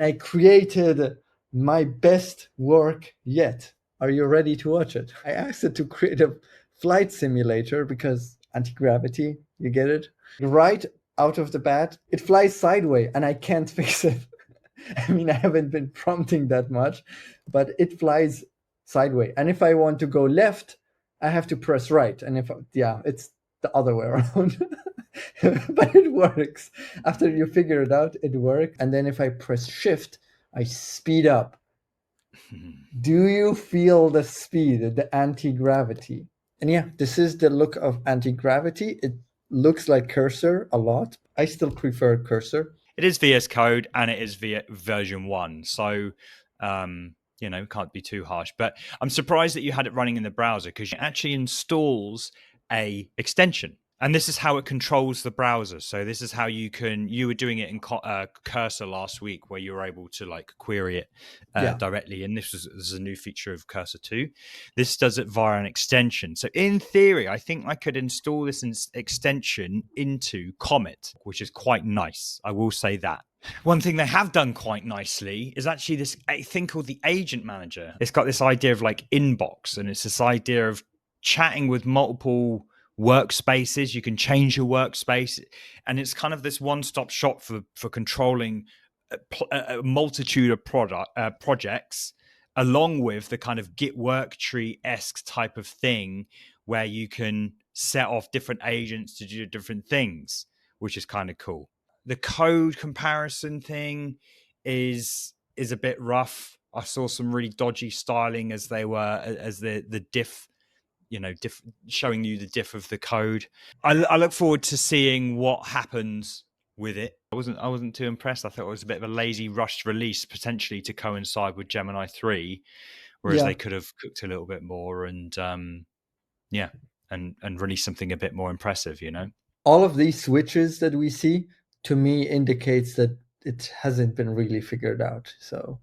I created my best work yet. Are you ready to watch it? I asked it to create a flight simulator because anti-gravity, you get it? Right out of the bat, it flies sideways and I can't fix it. I mean, I haven't been prompting that much, but it flies sideways. And if I want to go left, I have to press right. And it's the other way around. But it works. After you figure it out, it works. And then if I press shift, I speed up. Do you feel the speed, the anti-gravity? And yeah, this is the look of anti-gravity. It looks like cursor a lot. I still prefer cursor. It is VS Code and it is version 1. So, can't be too harsh. But I'm surprised that you had it running in the browser because it actually installs a extension. And this is how it controls the browser. So this is how you were doing it in Cursor last week where you were able to like query it directly. And this is a new feature of Cursor 2. This does it via an extension. So in theory, I think I could install this extension into Comet, which is quite nice. I will say that. One thing they have done quite nicely is actually this thing called the Agent Manager. It's got this idea of like inbox, and it's this idea of chatting with multiple workspaces. You can change your workspace, and it's kind of this one-stop shop for controlling a multitude of projects, along with the kind of Git work tree-esque type of thing where you can set off different agents to do different things, which is kind of cool. The code comparison thing is a bit rough. I saw some really dodgy styling as the diff, showing you the diff of the code. I look forward to seeing what happens with it. I wasn't too impressed. I thought it was a bit of a lazy rushed release, potentially to coincide with Gemini 3, whereas they could have cooked a little bit more and release something a bit more impressive, All of these switches that we see, to me, indicates that it hasn't been really figured out. So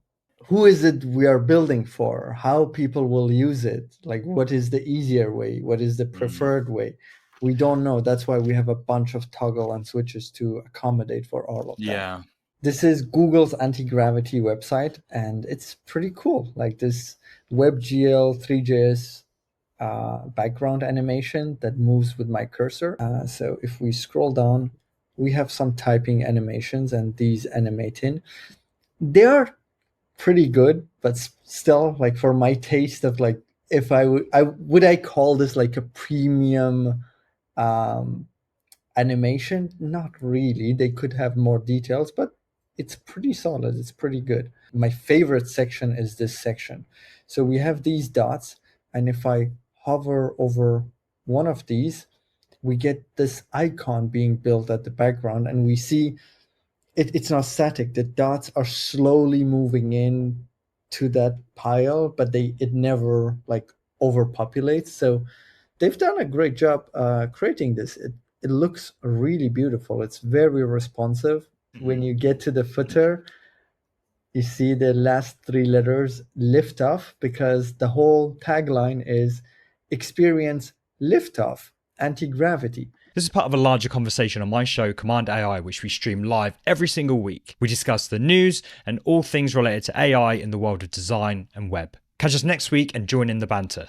who is it we are building for? How people will use it? Like, what is the easier way? What is the preferred way? We don't know. That's why we have a bunch of toggle and switches to accommodate for all of that. Yeah. This is Google's anti-gravity website, and it's pretty cool. Like this WebGL 3JS background animation that moves with my cursor. So if we scroll down, we have some typing animations, and these animating. They are pretty good, but still, like, for my taste of like, if I call this like a premium animation? Not really. They could have more details, but it's pretty solid. It's pretty good. My favorite section is this section. So we have these dots, and if I hover over one of these, we get this icon being built at the background, and we see it's not static. The dots are slowly moving in to that pile, but it never like overpopulates. So they've done a great job creating this. It looks really beautiful. It's very responsive. When you get to the footer, you see the last 3 letters lift off, because the whole tagline is experience liftoff, anti-gravity. This is part of a larger conversation on my show, Cmd+AI, which we stream live every single week. We discuss the news and all things related to AI in the world of design and web. Catch us next week and join in the banter.